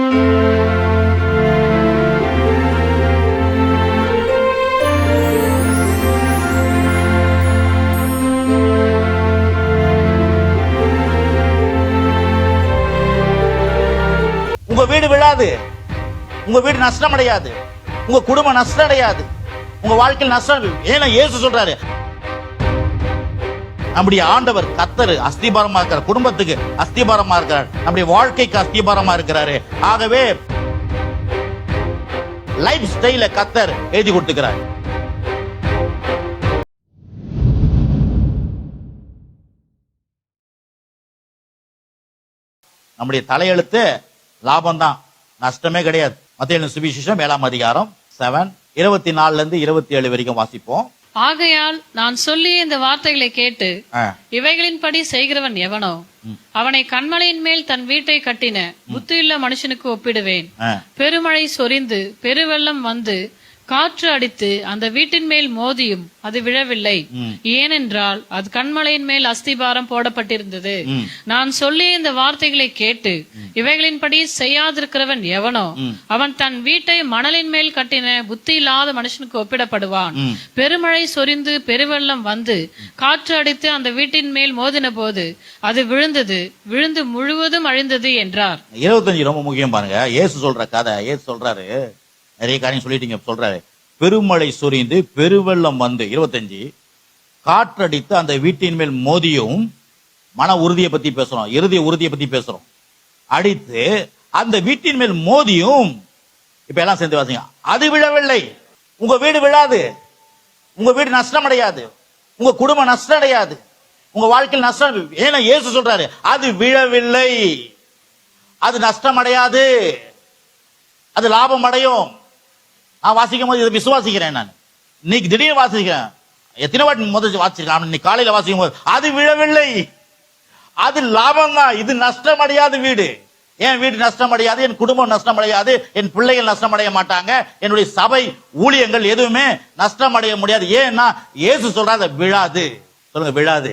உங்க வீடு விழாது, உங்க வீடு நஷ்டம் அடையாது, உங்க குடும்பம் நஷ்டம் அடையாது, உங்க வாழ்க்கையில் நஷ்டம். ஏன்னா இயேசு சொல்றாரு, நம்முடைய ஆண்டவர் கர்த்தர் அஸ்திபாரமா இருக்கிறார், குடும்பத்துக்கு அஸ்திபாரமா இருக்கிறார், நம்முடைய வாழ்க்கைக்கு அஸ்திபாரமா இருக்கிறாரு. ஆகவே லைஃப் ஸ்டைல கர்த்தர் எழுதி கொடுத்துக்கிறார். நம்முடைய தலையெழுத்து லாபம் தான், நஷ்டமே கிடையாது. மத்தேயு சுவிசேஷம் 7ஆம் அதிகாரம் 7:24-27 வரைக்கும் வாசிப்போம். ஆகையால் நான் சொல்லிய இந்த வார்த்தைகளை கேட்டு இவைகளின்படி செய்கிறவன் எவனோ அவனை கண்மலையின் மேல் தன் வீட்டை கட்டின புத்தியுள்ள மனுஷனுக்கு ஒப்பிடுவேன். பெருமழை சொரிந்து பெருவெள்ளம் வந்து காற்று அடித்து அந்த வீட்டின் மேல் மோதியும் அது விழவில்லை, ஏனென்றால் அது கண்மலையின் மேல் அஸ்திபாரம் போடப்பட்டிருந்தது. நான் சொல்லிய இந்த வார்த்தைகளை கேட்டு இவைகளின்படி செய்யாதிருக்கிறவன் எவனோ அவன் தன் வீட்டை மணலின் மேல் கட்டின புத்தி இல்லாத மனுஷனுக்கு ஒப்பிடப்படுவான். பெருமழை சொரிந்து பெருவெள்ளம் வந்து காற்று அடித்து அந்த வீட்டின் மேல் மோதின போது அது விழுந்து முழுவதும் அழிந்தது என்றார். 25 ரொம்ப முக்கியம் பாருங்க. இயேசு சொல்ற கதை. இயேசு சொல்றாரு, நிறைய காரியம் சொல்லிட்டீங்க, சொல்றாரு பெருமழை சொரிந்து பெருவெள்ளம் வந்து 25 காற்றடித்து அந்த வீட்டின் மேல் மோதியும், மன உறுதியை பத்தி பேசுறோம், இறுதிய உறுதியை பத்தி பேசுறோம், அடித்து அந்த வீட்டின் மேல் மோதியும், இப்ப எல்லாம் சேர்ந்து வாசிங்க, அது விழவில்லை. உங்க வீடு விழாது, உங்க வீடு நஷ்டம் அடையாது, உங்க குடும்பம் நஷ்டம் அடையாது, உங்க வாழ்க்கையில் நஷ்டம். ஏன்னா இயேசு சொல்றாரு, அது விழவில்லை, அது நஷ்டம் அடையாது, அது லாபம் அடையும். நான் வாசிக்கும் போது இதை விசுவாசிக்கிறேன். நான் இன்னைக்கு திடீர்னு வாசிக்கிறேன், எத்தனை வாட்டி முதல் வாசிக்கிறேன், இன்னைக்கு காலையில வாசிக்கும் போது அது விழவில்லை, அது லாபம் தான், இது நஷ்டம் அடையாது வீடு. என் வீடு நஷ்டம் அடையாது, என் குடும்பம் நஷ்டம் அடையாது, என் பிள்ளைகள் நஷ்டம் அடைய மாட்டாங்க, என்னுடைய சபை ஊழியங்கள் எதுவுமே நஷ்டம் அடைய முடியாது. ஏன்னா இயேசு சொல்றாரு விழாது. சொல்லுங்க, விழாது.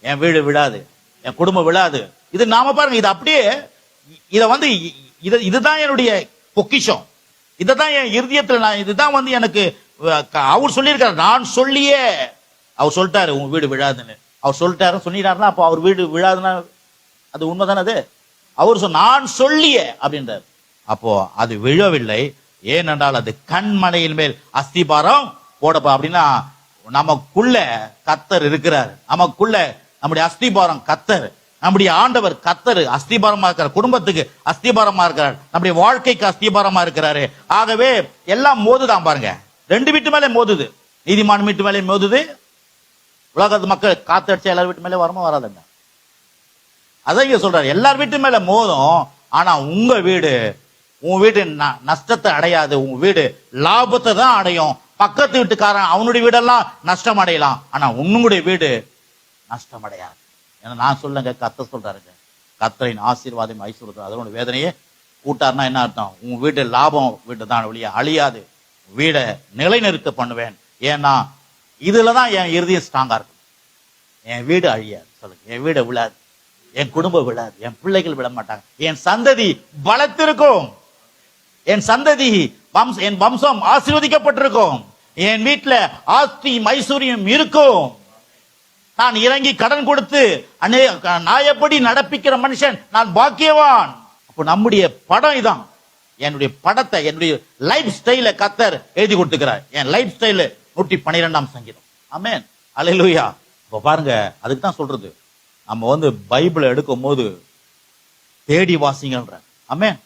என் வீடு விழாது, என் குடும்பம் விழாது. இது நாம பாருங்க, இது அப்படியே இதுதான் என்னுடைய பொக்கிஷம், இதுதான் என் இருதயத்தில். இதுதான் எனக்கு அவர் சொல்லியிருக்காரு. நான் சொல்லியே, அவர் சொல்லிட்டாரு உங்க வீடு விழாதுன்னு. அவர் சொல்லிட்டாரு, சொன்னாருன்னா அப்போ அவர் வீடு விழாதுன்னா அது உண்மைதானே? அது அவர் நான் சொல்லியே அப்படின்றார். அப்போ அது விழவில்லை, ஏனென்றால் அது கண்மலையின் மேல் அஸ்திபாரம் போடப்பா. அப்படின்னா நமக்குள்ள கர்த்தர் இருக்கிறார், நமக்குள்ள நம்முடைய அஸ்திபாரம் கர்த்தர், நம்முடைய ஆண்டவர் கர்த்தர் அஸ்திபாரமா இருக்கிறார், குடும்பத்துக்கு அஸ்திபாரமா இருக்கிறார், நம்முடைய வாழ்க்கைக்கு அஸ்திபாரமா இருக்கிறாரு. ஆகவே எல்லாம் மோதுதான் பாருங்க, 2 வீட்டு மேலே மோதுது. நீதிமான் வீட்டு மேலே மோதுது, உலகத்து மக்கள் காத்தடிச்சா எல்லார் வீட்டு மேலே வரமா வராதுங்க. அதான் இங்க சொல்றாரு, எல்லார் வீட்டு மேல மோதும், ஆனா உங்க வீடு, உன் வீடு நஷ்டத்தை அடையாது, உங்க வீடு லாபத்தை தான் அடையும். பக்கத்து வீட்டுக்காரன் அவனுடைய வீடெல்லாம் நஷ்டம் அடையலாம், ஆனா உன்னுடைய வீடு நஷ்டம் அடையாது. ஏன்னா நான் சொல்லுங்க, கர்த்தர் சொல்றாருங்க, கர்த்தரின் ஆசீர்வாதம் ஐஸ்வர்யம் அதனோட வேதனையே கூட்டார்னா என்ன அர்த்தம்? உன் வீடு லாபம் வீடு தான் ஒழிய அழியாது, வீடை நிலைநிறுத்த பண்ணுவேன். ஏன்னா இதுலதான் என் இறுதியம் ஸ்ட்ராங்கா இருக்கும். என் வீடு அழியாது. சொல்லுங்க, என் வீடு விழாது, என் குடும்பம் விழாது, என் பிள்ளைகள் விழ மாட்டாங்க, என் சந்ததி பலத்திருக்கும், என் சந்ததி என் வம்சம் ஆசீர்வதிக்கப்பட்டிருக்கும், என் வீட்டுல ஆஸ்தி ஐஸ்வர்யம் இருக்கும். நான் இறங்கி கடன் கொடுத்து நாயப்படி நடப்பிக்கிற மனுஷன் நான் பாக்கியவான். அப்போ நம்முடைய படம் இதான். என்னுடைய படத்தை, என்னுடைய லைஃப் ஸ்டைல கர்த்தர் எழுதி கொடுத்துக்கிறார். என் லைஃப் ஸ்டைல் 112ஆம் சங்கீதம். ஆமென், அல்லேலூயா. இப்ப பாருங்க, அதுக்கு தான் சொல்றது, நம்ம பைபிளை எடுக்கும் போது தேடி வாசிங்கன்ற. ஆமென்.